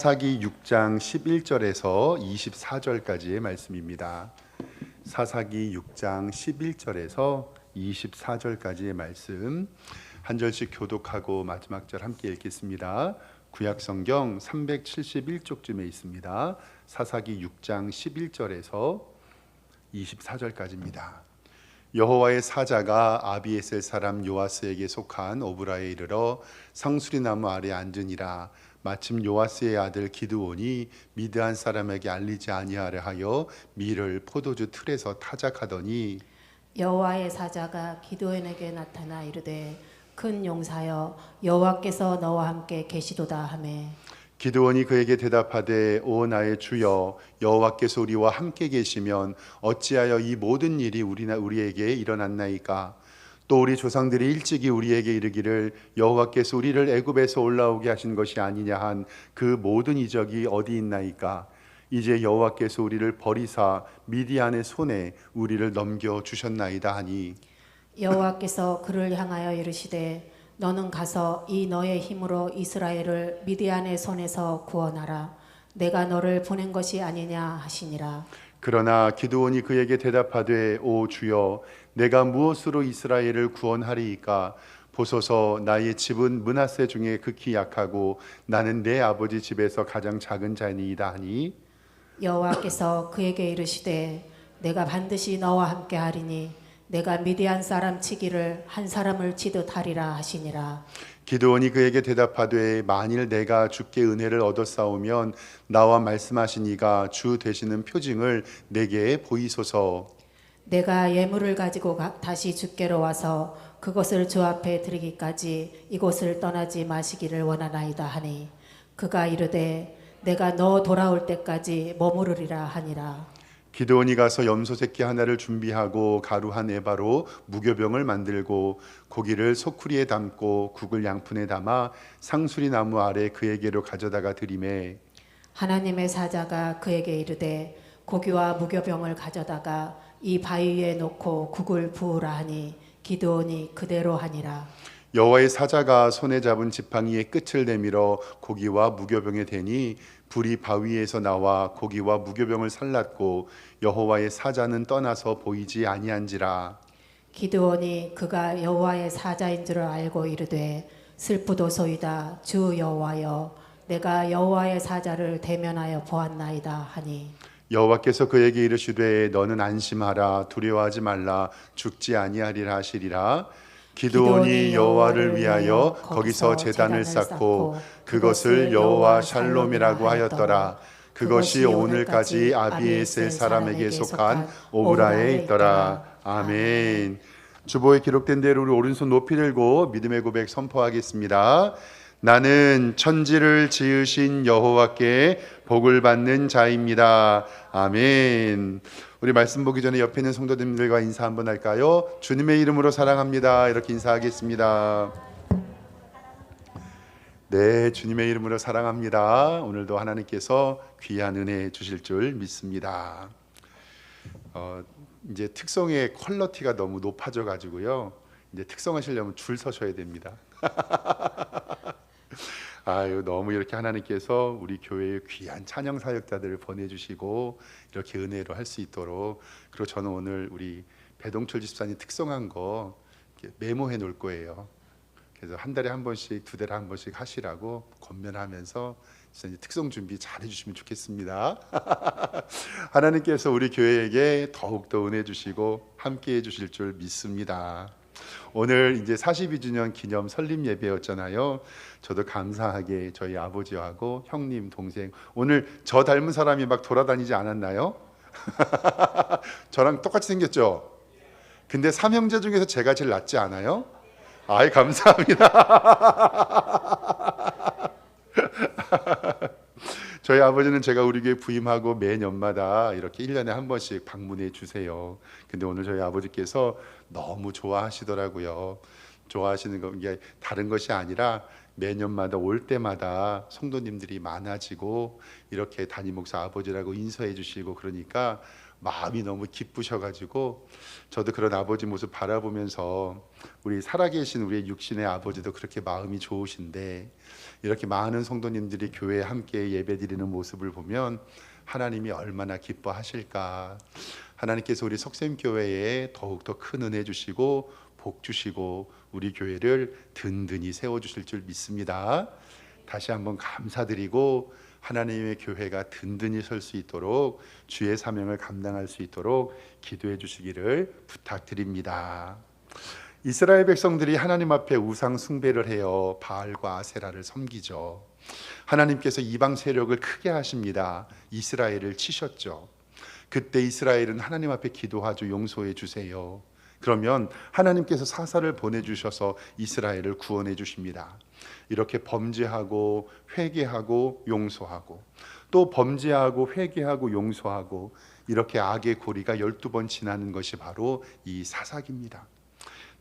사사기 6장 11절에서 24절까지의 말씀입니다. 사사기 6장 11절에서 24절까지의 말씀 한 절씩 교독하고 마지막 절 함께 읽겠습니다. 구약성경 371쪽쯤에 있습니다. 사사기 6장 11절에서 24절까지입니다. 여호와의 사자가 아비에셀 사람 요아스에게 속한 오브라에 이르러 상수리 나무 아래 앉으니라. 마침 요아스의 아들 기드온이 미드안 사람에게 알리지 아니하려 하여 밀을 포도주 틀에서 타작하더니 여호와의 사자가 기드온에게 나타나 이르되 큰 용사여 여호와께서 너와 함께 계시도다 하매 기드온이 그에게 대답하되 오 나의 주여 여호와께서 우리와 함께 계시면 어찌하여 이 모든 일이 우리에게 일어났나이까. 또 우리 조상들이 일찍이 우리에게 이르기를 여호와께서 우리를 애굽에서 올라오게 하신 것이 아니냐 한 그 모든 이적이 어디 있나이까. 이제 여호와께서 우리를 버리사 미디안의 손에 우리를 넘겨 주셨나이다 하니 여호와께서 그를 향하여 이르시되 너는 가서 이 너의 힘으로 이스라엘을 미디안의 손에서 구원하라. 내가 너를 보낸 것이 아니냐 하시니라. 그러나 기드온이 그에게 대답하되 오 주여 내가 무엇으로 이스라엘을 구원하리이까. 보소서 나의 집은 므낫세 중에 극히 약하고 나는 내 아버지 집에서 가장 작은 자니이다 하니 여호와께서 그에게 이르시되 내가 반드시 너와 함께 하리니 내가 미디안 사람 치기를 한 사람을 치듯 하리라 하시니라. 기드온이 그에게 대답하되 만일 내가 주께 은혜를 얻었사오면 나와 말씀하신 이가 주 되시는 표징을 내게 보이소서. 내가 예물을 가지고 다시 주께로 와서 그것을 주 앞에 드리기까지 이곳을 떠나지 마시기를 원하나이다 하니 그가 이르되 내가 너 돌아올 때까지 머무르리라 하니라. 기드온이 가서 염소 새끼 하나를 준비하고 가루 한 에바로 무교병을 만들고 고기를 소쿠리에 담고 국을 양푼에 담아 상수리 나무 아래 그에게로 가져다가 드리매 하나님의 사자가 그에게 이르되 고기와 무교병을 가져다가 이 바위 위에 놓고 국을 부으라 하니 기드온이 그대로 하니라. 여호와의 사자가 손에 잡은 지팡이의 끝을 내밀어 고기와 무교병에 대니 불이 바위에서 나와 고기와 무교병을 살랐고 여호와의 사자는 떠나서 보이지 아니한지라. 기드온이 그가 여호와의 사자인 줄 알고 이르되 슬프도소이다 주 여호와여 내가 여호와의 사자를 대면하여 보았나이다 하니 여호와께서 그에게 이르시되 너는 안심하라 두려워하지 말라 죽지 아니하리라 하시리라. 기드온이 여호와를 위하여 거기서 제단을 쌓고 그것을 여호와 샬롬이라고 하였더라. 그것이 오늘까지 아비에셀 사람에게 속한 오브라에 있더라. 아멘. 주보에 기록된 대로 우리 오른손 높이 들고 믿음의 고백 선포하겠습니다. 나는 천지를 지으신 여호와께 복을 받는 자입니다. 아멘. 우리 말씀 보기 전에 옆에 있는 성도님들과 인사 한번 할까요? 주님의 이름으로 사랑합니다. 이렇게 인사하겠습니다. 네, 주님의 이름으로 사랑합니다. 오늘도 하나님께서 귀한 은혜 주실 줄 믿습니다. 이제 특성의 퀄리티가 너무 높아져 가지고요. 이제 특성하시려면 줄 서셔야 됩니다. 아유, 너무 이렇게 하나님께서 우리 교회의 귀한 찬양 사역자들을 보내주시고 이렇게 은혜로 할 수 있도록. 그리고 저는 오늘 우리 배동철 집사님 특성한 거 메모해 놓을 거예요. 그래서 한 달에 한 번씩, 두 달에 한 번씩 하시라고 권면하면서 특성 준비 잘 해주시면 좋겠습니다. 하나님께서 우리 교회에게 더욱더 은혜 주시고 함께 해주실 줄 믿습니다. 오늘 이제 42주년 기념 설립 예배였잖아요. 저도 감사하게 저희 아버지하고 형님, 동생 오늘 저 닮은 사람이 막 돌아다니지 않았나요? 저랑 똑같이 생겼죠? 근데 삼형제 중에서 제가 제일 낫지 않아요? 아이 감사합니다. 저희 아버지는 제가 우리 교회 부임하고 매년마다 이렇게 1년에 한 번씩 방문해 주세요. 근데 오늘 저희 아버지께서 너무 좋아하시더라고요. 좋아하시는 거 이게 다른 것이 아니라 매년마다 올 때마다 성도님들이 많아지고 이렇게 담임 목사 아버지라고 인사해 주시고 그러니까 마음이 너무 기쁘셔가지고 저도 그런 아버지 모습 바라보면서 우리 살아계신 우리의 육신의 아버지도 그렇게 마음이 좋으신데 이렇게 많은 성도님들이 교회에 함께 예배드리는 모습을 보면 하나님이 얼마나 기뻐하실까. 하나님께서 우리 석샘교회에 더욱더 큰 은혜 주시고 복 주시고 우리 교회를 든든히 세워주실 줄 믿습니다. 다시 한번 감사드리고 하나님의 교회가 든든히 설 수 있도록 주의 사명을 감당할 수 있도록 기도해 주시기를 부탁드립니다. 이스라엘 백성들이 하나님 앞에 우상 숭배를 해요. 바알과 아세라를 섬기죠. 하나님께서 이방 세력을 크게 하십니다. 이스라엘을 치셨죠. 그때 이스라엘은 하나님 앞에 기도하죠. 용서해 주세요. 그러면 하나님께서 사사를 보내주셔서 이스라엘을 구원해 주십니다. 이렇게 범죄하고 회개하고 용서하고 또 범죄하고 회개하고 용서하고 이렇게 악의 고리가 12번 지나는 것이 바로 이 사사기입니다.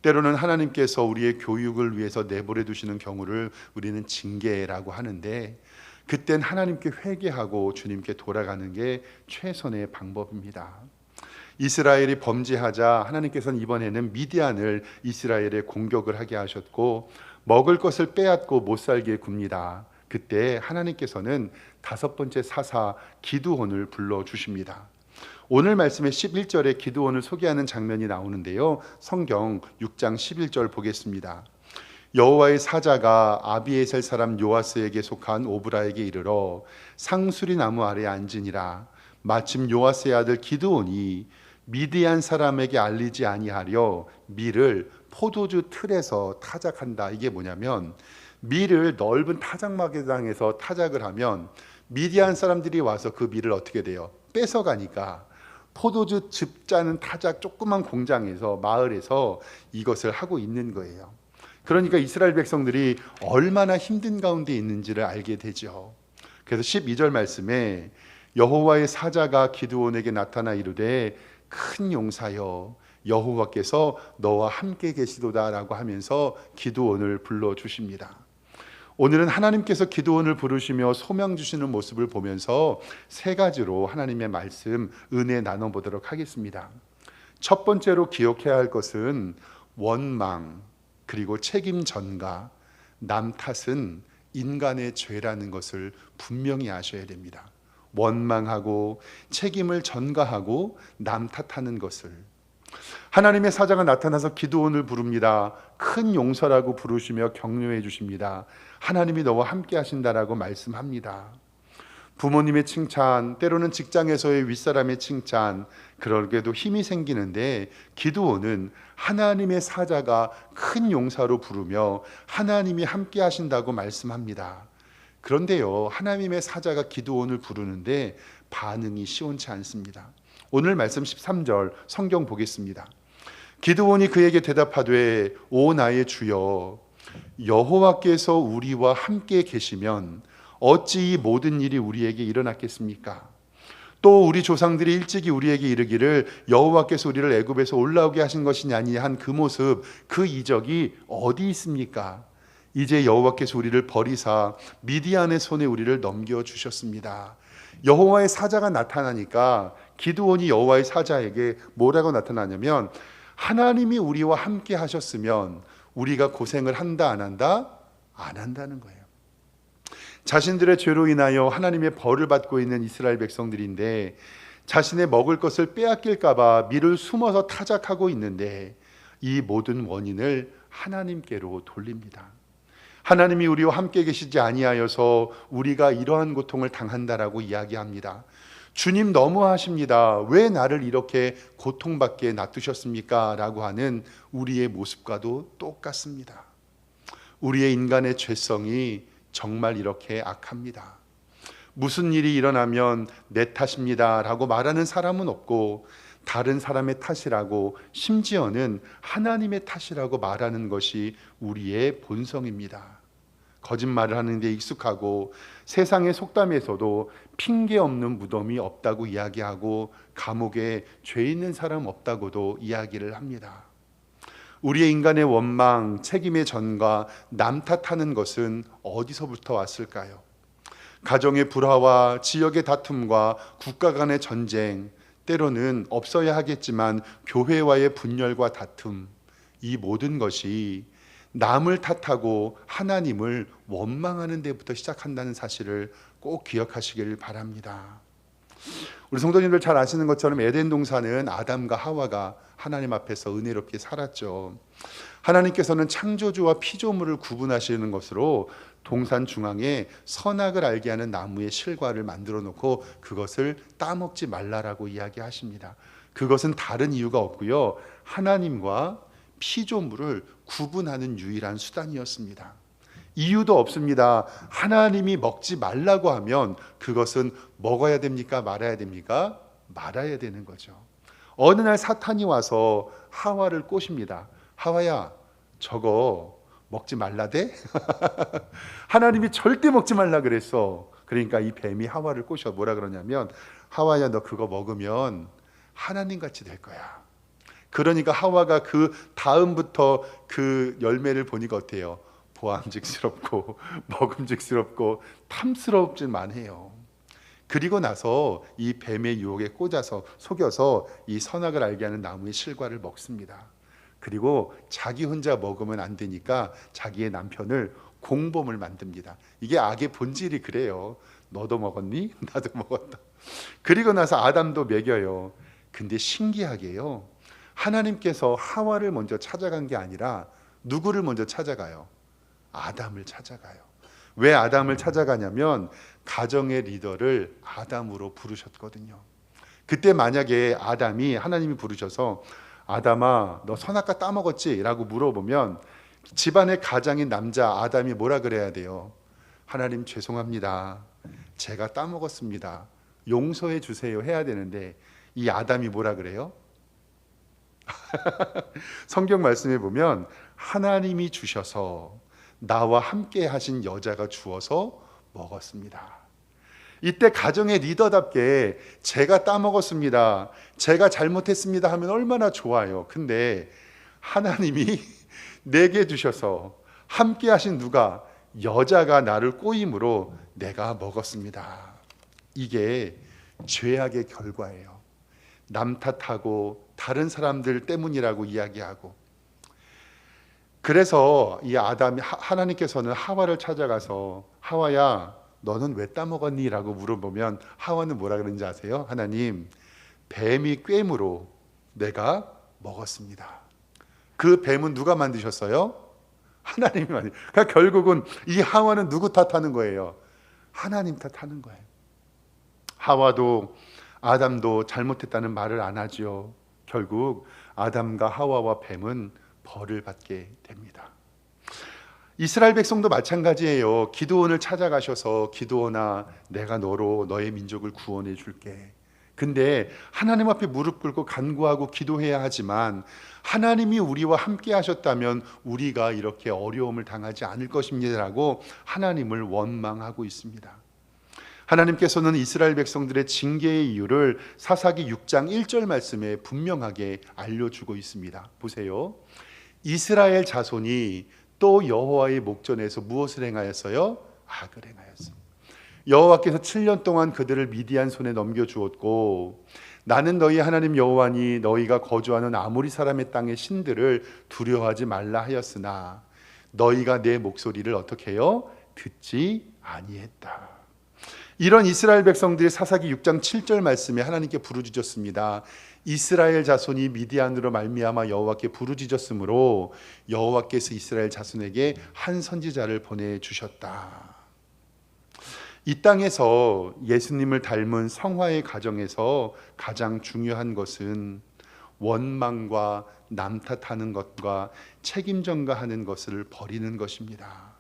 때로는 하나님께서 우리의 교육을 위해서 내버려 두시는 경우를 우리는 징계라고 하는데 그땐 하나님께 회개하고 주님께 돌아가는 게 최선의 방법입니다. 이스라엘이 범죄하자 하나님께서는 이번에는 미디안을 이스라엘에 공격을 하게 하셨고 먹을 것을 빼앗고 못 살게 굽니다. 그때 하나님께서는 5번째 사사 기드온을 불러주십니다. 오늘 말씀의 11절에 기드온을 소개하는 장면이 나오는데요. 성경 6장 11절 보겠습니다. 여호와의 사자가 아비에셀 사람 요아스에게 속한 오브라에게 이르러 상수리 나무 아래 앉으니라. 마침 요아스의 아들 기드온이 미디안 사람에게 알리지 아니하려 밀을 포도주 틀에서 타작한다. 이게 뭐냐면 밀을 넓은 타작마당에서 타작을 하면 미디안 사람들이 와서 그 밀을 어떻게 돼요? 뺏어가니까 포도주 즙 짜는 타작 조그만 공장에서 마을에서 이것을 하고 있는 거예요. 그러니까 이스라엘 백성들이 얼마나 힘든 가운데 있는지를 알게 되죠. 그래서 12절 말씀에 여호와의 사자가 기드온에게 나타나 이르되 큰 용사여 여호와께서 너와 함께 계시도다라고 하면서 기드온을 불러주십니다. 오늘은 하나님께서 기드온을 부르시며 소명 주시는 모습을 보면서 3가지로 하나님의 말씀 은혜 나눠보도록 하겠습니다. 첫 번째로 기억해야 할 것은 원망 그리고 책임 전가, 남 탓은 인간의 죄라는 것을 분명히 아셔야 됩니다. 원망하고 책임을 전가하고 남 탓하는 것을. 하나님의 사자가 나타나서 기드온을 부릅니다. 큰 용서라고 부르시며 격려해 주십니다. 하나님이 너와 함께 하신다라고 말씀합니다. 부모님의 칭찬, 때로는 직장에서의 윗사람의 칭찬, 그러게도 힘이 생기는데 기드온은 하나님의 사자가 큰 용사로 부르며 하나님이 함께 하신다고 말씀합니다. 그런데요, 하나님의 사자가 기드온을 부르는데 반응이 시원치 않습니다. 오늘 말씀 13절 성경 보겠습니다. 기드온이 그에게 대답하되 오 나의 주여 여호와께서 우리와 함께 계시면 어찌 이 모든 일이 우리에게 일어났겠습니까? 또 우리 조상들이 일찍이 우리에게 이르기를 여호와께서 우리를 애굽에서 올라오게 하신 것이냐니 한 그 모습, 그 이적이 어디 있습니까? 이제 여호와께서 우리를 버리사 미디안의 손에 우리를 넘겨주셨습니다. 여호와의 사자가 나타나니까 기드온이 여호와의 사자에게 뭐라고 나타나냐면 하나님이 우리와 함께 하셨으면 우리가 고생을 한다 안 한다? 안 한다는 거예요. 자신들의 죄로 인하여 하나님의 벌을 받고 있는 이스라엘 백성들인데 자신의 먹을 것을 빼앗길까 봐 밀을 숨어서 타작하고 있는데 이 모든 원인을 하나님께로 돌립니다. 하나님이 우리와 함께 계시지 아니하여서 우리가 이러한 고통을 당한다라고 이야기합니다. 주님 너무하십니다. 왜 나를 이렇게 고통받게 놔두셨습니까? 라고 하는 우리의 모습과도 똑같습니다. 우리의 인간의 죄성이 정말 이렇게 악합니다. 무슨 일이 일어나면 내 탓입니다 라고 말하는 사람은 없고 다른 사람의 탓이라고 심지어는 하나님의 탓이라고 말하는 것이 우리의 본성입니다. 거짓말을 하는 데 익숙하고 세상의 속담에서도 핑계 없는 무덤이 없다고 이야기하고 감옥에 죄 있는 사람 없다고도 이야기를 합니다. 우리의 인간의 원망, 책임의 전가, 남 탓하는 것은 어디서부터 왔을까요? 가정의 불화와 지역의 다툼과 국가 간의 전쟁, 때로는 없어야 하겠지만 교회와의 분열과 다툼, 이 모든 것이 남을 탓하고 하나님을 원망하는 데부터 시작한다는 사실을 꼭 기억하시길 바랍니다. 우리 성도님들 잘 아시는 것처럼 에덴 동산은 아담과 하와가 하나님 앞에서 은혜롭게 살았죠. 하나님께서는 창조주와 피조물을 구분하시는 것으로 동산 중앙에 선악을 알게 하는 나무의 실과를 만들어 놓고 그것을 따먹지 말라라고 이야기하십니다. 그것은 다른 이유가 없고요, 하나님과 피조물을 구분하는 유일한 수단이었습니다. 이유도 없습니다. 하나님이 먹지 말라고 하면 그것은 먹어야 됩니까? 말아야 됩니까? 말아야 되는 거죠. 어느 날 사탄이 와서 하와를 꼬십니다. 하와야, 저거 먹지 말라대? 하나님이 절대 먹지 말라 그랬어. 그러니까 이 뱀이 하와를 꼬셔 뭐라 그러냐면, 하와야, 너 그거 먹으면 하나님같이 될 거야. 그러니까 하와가 그 다음부터 그 열매를 보니까 어때요? 보암직스럽고 먹음직스럽고 탐스럽지만 해요. 그리고 나서 이 뱀의 유혹에 꽂아서 속여서 이 선악을 알게 하는 나무의 실과를 먹습니다. 그리고 자기 혼자 먹으면 안 되니까 자기의 남편을 공범을 만듭니다. 이게 악의 본질이 그래요. 너도 먹었니? 나도 먹었다. 그리고 나서 아담도 먹여요. 근데 신기하게요, 하나님께서 하와를 먼저 찾아간 게 아니라 누구를 먼저 찾아가요? 아담을 찾아가요. 왜 아담을 찾아가냐면 가정의 리더를 아담으로 부르셨거든요. 그때 만약에 아담이, 하나님이 부르셔서 아담아, 너 선악과 따먹었지? 라고 물어보면 집안의 가장인 남자 아담이 뭐라 그래야 돼요? 하나님 죄송합니다. 제가 따먹었습니다. 용서해 주세요 해야 되는데 이 아담이 뭐라 그래요? 성경 말씀에 보면 하나님이 주셔서 나와 함께 하신 여자가 주어서 먹었습니다. 이때 가정의 리더답게 제가 따먹었습니다, 제가 잘못했습니다 하면 얼마나 좋아요. 근데 하나님이 내게 주셔서 함께 하신 누가? 여자가 나를 꼬임으로 내가 먹었습니다. 이게 죄악의 결과예요. 남 탓하고 다른 사람들 때문이라고 이야기하고. 그래서 이 아담이, 하나님께서는 하와를 찾아가서 하와야, 너는 왜 따먹었니? 라고 물어보면 하와는 뭐라 그러는지 아세요? 하나님, 뱀이 꿰므로 내가 먹었습니다. 그 뱀은 누가 만드셨어요? 하나님이 만드셨어요. 그러니까 결국은 이 하와는 누구 탓하는 거예요? 하나님 탓하는 거예요. 하와도 아담도 잘못했다는 말을 안 하죠. 결국 아담과 하와와 뱀은 벌을 받게 됩니다. 이스라엘 백성도 마찬가지예요. 기드온을 찾아가셔서 기드온아, 내가 너로 너의 민족을 구원해 줄게. 근데 하나님 앞에 무릎 꿇고 간구하고 기도해야 하지만 하나님이 우리와 함께 하셨다면 우리가 이렇게 어려움을 당하지 않을 것입니다라고 하나님을 원망하고 있습니다. 하나님께서는 이스라엘 백성들의 징계의 이유를 사사기 6장 1절 말씀에 분명하게 알려주고 있습니다. 보세요. 이스라엘 자손이 또 여호와의 목전에서 무엇을 행하였어요? 악을 행하였습니다. 여호와께서 7년 동안 그들을 미디안 손에 넘겨주었고, 나는 너희 하나님 여호와니 너희가 거주하는 아모리 사람의 땅의 신들을 두려워하지 말라 하였으나 너희가 내 목소리를 어떻게 해요? 듣지 아니했다. 이런 이스라엘 백성들이 사사기 6장 7절 말씀에 하나님께 부르짖었습니다. 이스라엘 자손이 미디안으로 말미암아 여호와께 부르짖었으므로 여호와께서 이스라엘 자손에게 한 선지자를 보내주셨다. 이 땅에서 예수님을 닮은 성화의 가정에서 가장 중요한 것은 원망과 남 탓하는 것과 책임 전가하는 것을 버리는 것입니다.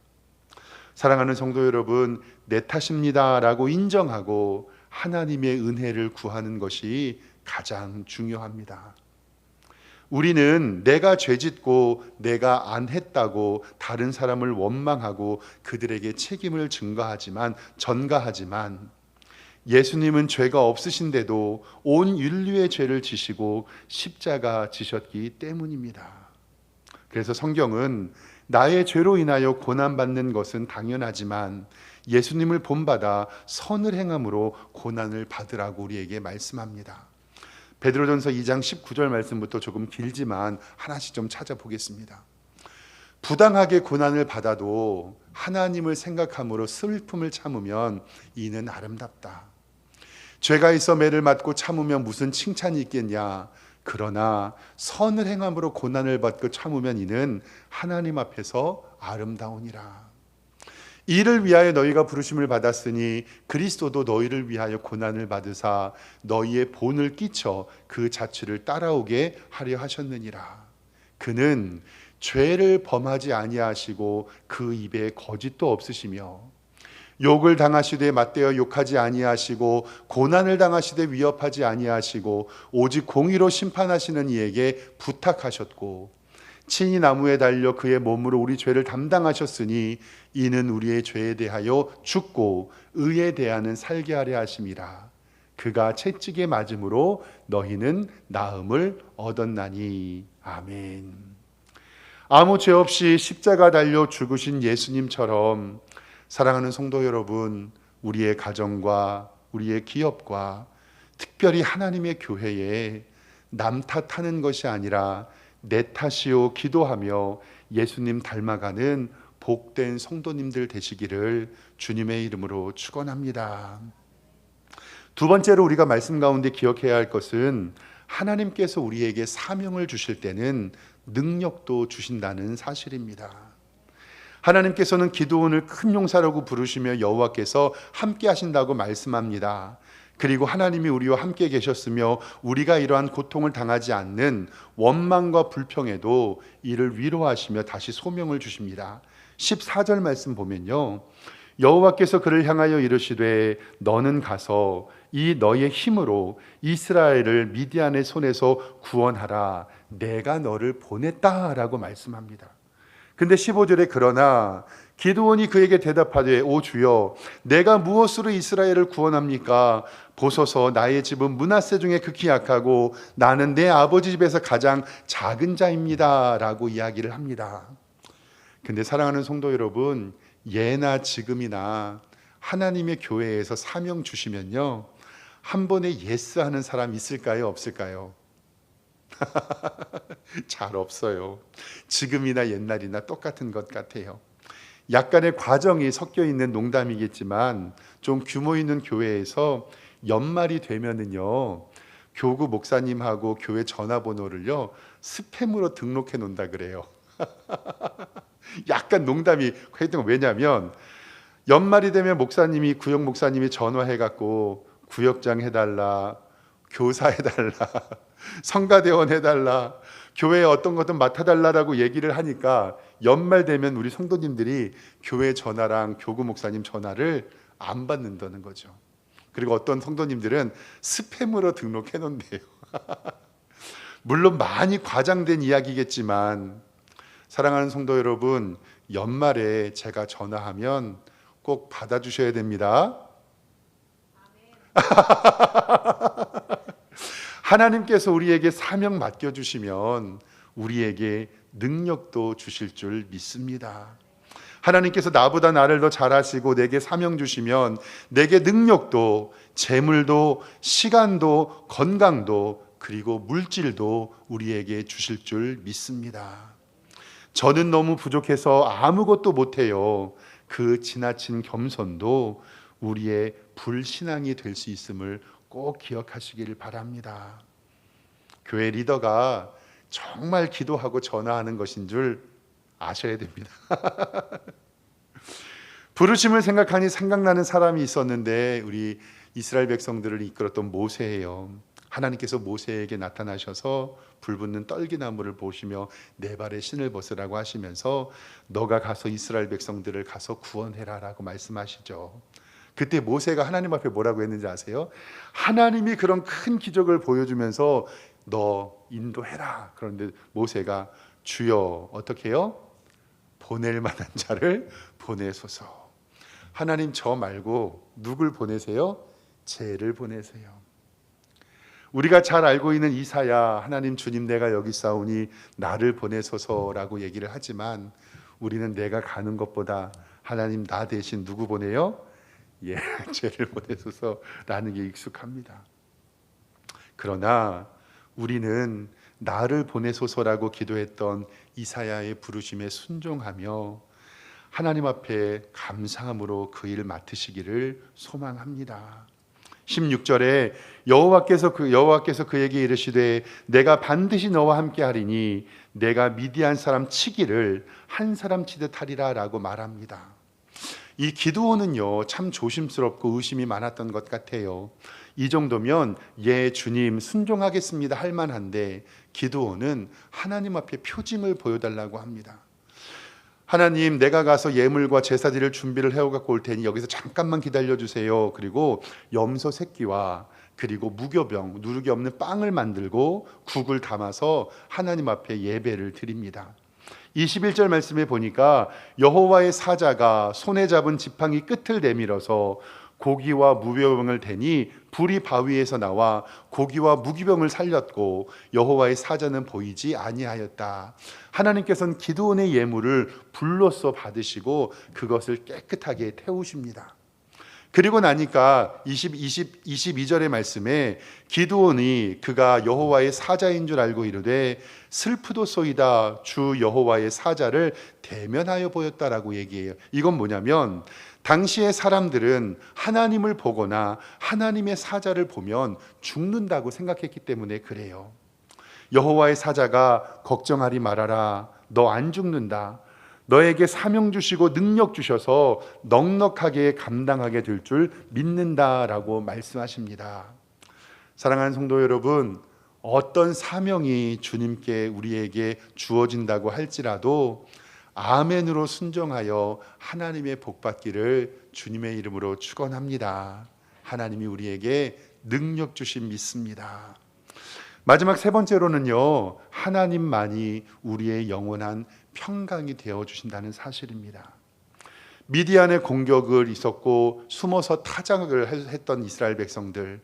사랑하는 성도 여러분, 내 탓입니다 라고 인정하고 하나님의 은혜를 구하는 것이 가장 중요합니다. 우리는 내가 죄짓고 내가 안 했다고 다른 사람을 원망하고 그들에게 책임을 전가하지만 예수님은 죄가 없으신데도 온 인류의 죄를 지시고 십자가 지셨기 때문입니다. 그래서 성경은 나의 죄로 인하여 고난받는 것은 당연하지만 예수님을 본받아 선을 행함으로 고난을 받으라고 우리에게 말씀합니다. 베드로전서 2장 19절 말씀부터 조금 길지만 하나씩 좀 찾아보겠습니다. 부당하게 고난을 받아도 하나님을 생각함으로 슬픔을 참으면 이는 아름답다. 죄가 있어 매를 맞고 참으면 무슨 칭찬이 있겠냐. 그러나 선을 행함으로 고난을 받고 참으면 이는 하나님 앞에서 아름다우니라. 이를 위하여 너희가 부르심을 받았으니 그리스도도 너희를 위하여 고난을 받으사 너희의 본을 끼쳐 그 자취를 따라오게 하려 하셨느니라. 그는 죄를 범하지 아니하시고 그 입에 거짓도 없으시며 욕을 당하시되 맞대어 욕하지 아니하시고 고난을 당하시되 위협하지 아니하시고 오직 공의로 심판하시는 이에게 부탁하셨고 친히 나무에 달려 그의 몸으로 우리 죄를 담당하셨으니 이는 우리의 죄에 대하여 죽고 의에 대하여는 살게 하려 하심이라. 그가 채찍에 맞음으로 너희는 나음을 얻었나니. 아멘. 아무 죄 없이 십자가 달려 죽으신 예수님처럼 사랑하는 성도 여러분, 우리의 가정과 우리의 기업과 특별히 하나님의 교회에 남 탓하는 것이 아니라 내 탓이요 기도하며 예수님 닮아가는 복된 성도님들 되시기를 주님의 이름으로 축원합니다. 두 번째로 우리가 말씀 가운데 기억해야 할 것은 하나님께서 우리에게 사명을 주실 때는 능력도 주신다는 사실입니다. 하나님께서는 기드온을 큰 용사라고 부르시며 여호와께서 함께 하신다고 말씀합니다. 그리고 하나님이 우리와 함께 계셨으며 우리가 이러한 고통을 당하지 않는 원망과 불평에도 이를 위로하시며 다시 소명을 주십니다. 14절 말씀 보면요, 여호와께서 그를 향하여 이르시되 너는 가서 이 너의 힘으로 이스라엘을 미디안의 손에서 구원하라. 내가 너를 보냈다라고 말씀합니다. 근데 15절에 그러나 기드온이 그에게 대답하되 오 주여 내가 무엇으로 이스라엘을 구원합니까? 보소서 나의 집은 므낫세 중에 극히 약하고 나는 내 아버지 집에서 가장 작은 자입니다 라고 이야기를 합니다. 근데 사랑하는 성도 여러분, 예나 지금이나 하나님의 교회에서 사명 주시면요, 한 번에 예스 하는 사람 있을까요? 없을까요? 잘 없어요. 지금이나 옛날이나 똑같은 것 같아요. 약간의 과정이 섞여 있는 농담이겠지만 좀 규모 있는 교회에서 연말이 되면은요, 교구 목사님하고 교회 전화번호를요 스팸으로 등록해 놓는다 그래요. 약간 농담이 했던 거. 왜냐하면 연말이 되면 목사님이 구역 목사님이 전화해 갖고 구역장 해달라, 교사 해달라, 성가대원 해달라, 교회에 어떤 것든 맡아달라라고 얘기를 하니까 연말 되면 우리 성도님들이 교회 전화랑 교구 목사님 전화를 안 받는다는 거죠. 그리고 어떤 성도님들은 스팸으로 등록해 놓는데요. 물론 많이 과장된 이야기겠지만 사랑하는 성도 여러분, 연말에 제가 전화하면 꼭 받아주셔야 됩니다. 하나님께서 우리에게 사명 맡겨주시면 우리에게 능력도 주실 줄 믿습니다. 하나님께서 나보다 나를 더 잘하시고 내게 사명 주시면 내게 능력도, 재물도, 시간도, 건강도, 그리고 물질도 우리에게 주실 줄 믿습니다. 저는 너무 부족해서 아무것도 못해요. 그 지나친 겸손도 우리의 불신앙이 될 수 있음을 꼭 기억하시길 바랍니다. 교회 리더가 정말 기도하고 전화하는 것인 줄 아셔야 됩니다. 부르심을 생각하니 생각나는 사람이 있었는데 우리 이스라엘 백성들을 이끌었던 모세예요. 하나님께서 모세에게 나타나셔서 불붙는 떨기나무를 보시며 내 발에 신을 벗으라고 하시면서 너가 가서 이스라엘 백성들을 가서 구원해라 라고 말씀하시죠. 그때 모세가 하나님 앞에 뭐라고 했는지 아세요? 하나님이 그런 큰 기적을 보여주면서 너 인도해라. 그런데 모세가 주여 어떻게 해요? 보낼 만한 자를 보내소서. 하나님 저 말고 누굴 보내세요? 쟤를 보내세요. 우리가 잘 알고 있는 이사야, 하나님 주님 내가 여기 있사오니 나를 보내소서라고 얘기를 하지만 우리는 내가 가는 것보다 하나님 나 대신 누구 보내요? 쟤를 보내소서라는 게 익숙합니다. 그러나 우리는 나를 보내소서라고 기도했던 이사야의 부르심에 순종하며 하나님 앞에 감사함으로 그 일 맡으시기를 소망합니다. 16절에 여호와께서 그에게 이르시되 내가 반드시 너와 함께 하리니 내가 미디안 사람 치기를 한 사람 치듯 하리라 라고 말합니다. 이 기드온은요 참 조심스럽고 의심이 많았던 것 같아요. 이 정도면 예 주님 순종하겠습니다 할 만한데 기드온은 하나님 앞에 표징을 보여달라고 합니다. 하나님, 내가 가서 예물과 제사 드릴 준비를 해갖고 올 테니 여기서 잠깐만 기다려주세요. 그리고 염소 새끼와 그리고 무교병, 누룩이 없는 빵을 만들고 국을 담아서 하나님 앞에 예배를 드립니다. 21절 말씀에 보니까 여호와의 사자가 손에 잡은 지팡이 끝을 내밀어서 고기와 무교병을 대니 불이 바위에서 나와 고기와 무기병을 살렸고 여호와의 사자는 보이지 아니하였다. 하나님께서는 기드온의 예물을 불로써 받으시고 그것을 깨끗하게 태우십니다. 그리고 나니까 22절의 말씀에 기드온이 그가 여호와의 사자인 줄 알고 이르되 슬프도소이다 주 여호와의 사자를 대면하여 보였다라고 얘기해요. 이건 뭐냐면 당시의 사람들은 하나님을 보거나 하나님의 사자를 보면 죽는다고 생각했기 때문에 그래요. 여호와의 사자가 걱정하지 말아라. 너 안 죽는다. 너에게 사명 주시고 능력 주셔서 넉넉하게 감당하게 될 줄 믿는다라고 말씀하십니다. 사랑하는 성도 여러분, 어떤 사명이 주님께 우리에게 주어진다고 할지라도 아멘으로 순종하여 하나님의 복 받기를 주님의 이름으로 축원합니다. 하나님이 우리에게 능력 주심 믿습니다. 마지막 세 번째로는요, 하나님만이 우리의 영원한 평강이 되어 주신다는 사실입니다. 미디안의 공격을 있었고 숨어서 타작을 했던 이스라엘 백성들,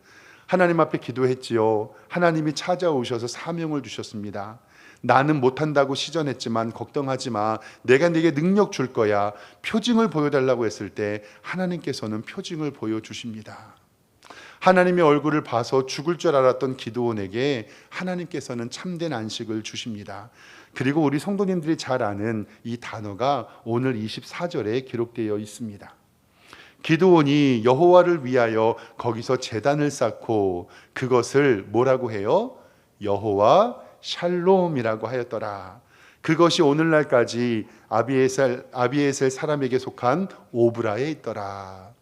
하나님 앞에 기도했지요. 하나님이 찾아오셔서 사명을 주셨습니다. 나는 못한다고 시전했지만 걱정하지 마. 내가 네게 능력 줄 거야. 표징을 보여달라고 했을 때 하나님께서는 표징을 보여주십니다. 하나님의 얼굴을 봐서 죽을 줄 알았던 기드온에게 하나님께서는 참된 안식을 주십니다. 그리고 우리 성도님들이 잘 아는 이 단어가 오늘 24절에 기록되어 있습니다. 기드온이 여호와를 위하여 거기서 제단을 쌓고 그것을 뭐라고 해요? 여호와 샬롬이라고 하였더라. 그것이 오늘날까지 아비에셀 사람에게 속한 오브라에 있더라.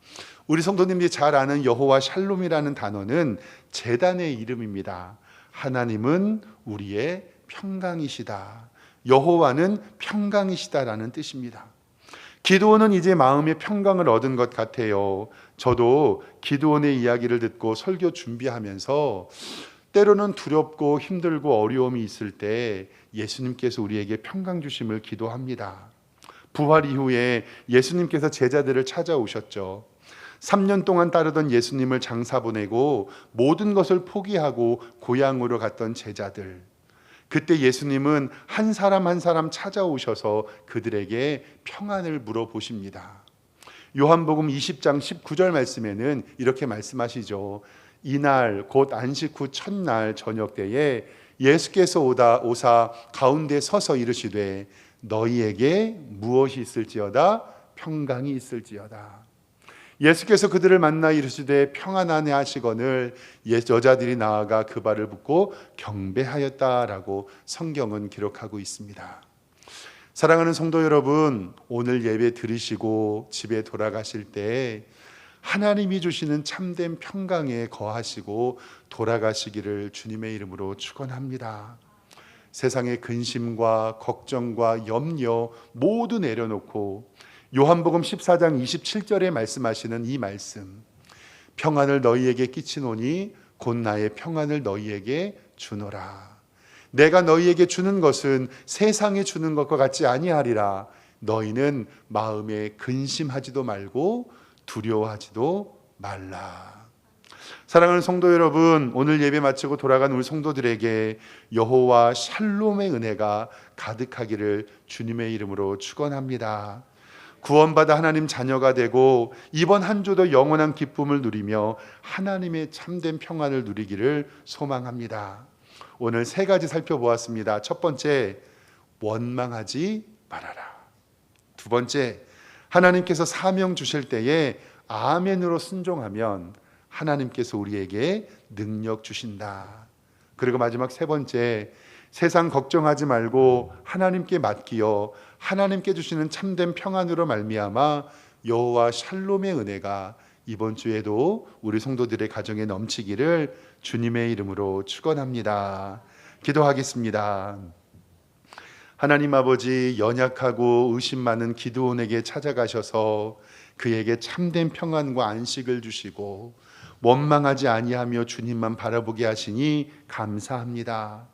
우리 성도님들이 잘 아는 여호와 샬롬이라는 단어는 제단의 이름입니다. 하나님은 우리의 평강이시다. 여호와는 평강이시다라는 뜻입니다. 기드온은 이제 마음의 평강을 얻은 것 같아요. 저도 기드온의 이야기를 듣고 설교 준비하면서 때로는 두렵고 힘들고 어려움이 있을 때 예수님께서 우리에게 평강 주심을 기도합니다. 부활 이후에 예수님께서 제자들을 찾아오셨죠. 3년 동안 따르던 예수님을 장사 보내고 모든 것을 포기하고 고향으로 갔던 제자들, 그때 예수님은 한 사람 한 사람 찾아오셔서 그들에게 평안을 물어보십니다. 요한복음 20장 19절 말씀에는 이렇게 말씀하시죠. 이날 곧 안식 후 첫날 저녁 때에 예수께서 오사 가운데 서서 이르시되 너희에게 무엇이 있을지어다 평강이 있을지어다. 예수께서 그들을 만나 이르시되 평안하네 하시거늘 여자들이 나아가 그 발을 붙고 경배하였다라고 성경은 기록하고 있습니다. 사랑하는 성도 여러분, 오늘 예배 들으시고 집에 돌아가실 때 하나님이 주시는 참된 평강에 거하시고 돌아가시기를 주님의 이름으로 축원합니다. 세상의 근심과 걱정과 염려 모두 내려놓고 요한복음 14장 27절에 말씀하시는 이 말씀, 평안을 너희에게 끼치노니 곧 나의 평안을 너희에게 주노라. 내가 너희에게 주는 것은 세상에 주는 것과 같지 아니하리라. 너희는 마음에 근심하지도 말고 두려워하지도 말라. 사랑하는 성도 여러분, 오늘 예배 마치고 돌아간 우리 성도들에게 여호와 샬롬의 은혜가 가득하기를 주님의 이름으로 축원합니다. 구원받아 하나님 자녀가 되고 이번 한 주도 영원한 기쁨을 누리며 하나님의 참된 평안을 누리기를 소망합니다. 오늘 세 가지 살펴보았습니다. 첫 번째, 원망하지 말아라. 두 번째, 하나님께서 사명 주실 때에 아멘으로 순종하면 하나님께서 우리에게 능력 주신다. 그리고 마지막 세 번째, 세상 걱정하지 말고 하나님께 맡기어 하나님께 주시는 참된 평안으로 말미암아 여호와 샬롬의 은혜가 이번 주에도 우리 성도들의 가정에 넘치기를 주님의 이름으로 축원합니다. 기도하겠습니다. 하나님 아버지, 연약하고 의심 많은 기드온에게 찾아가셔서 그에게 참된 평안과 안식을 주시고 원망하지 아니하며 주님만 바라보게 하시니 감사합니다.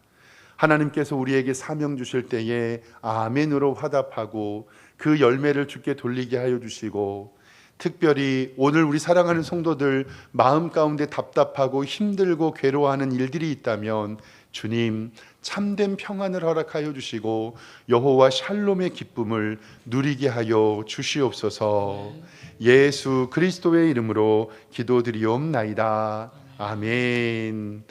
하나님께서 우리에게 사명 주실 때에 아멘으로 화답하고 그 열매를 주께 돌리게 하여 주시고, 특별히 오늘 우리 사랑하는 성도들 마음 가운데 답답하고 힘들고 괴로워하는 일들이 있다면 주님 참된 평안을 허락하여 주시고 여호와 샬롬의 기쁨을 누리게 하여 주시옵소서. 예수 그리스도의 이름으로 기도드리옵나이다. 아멘.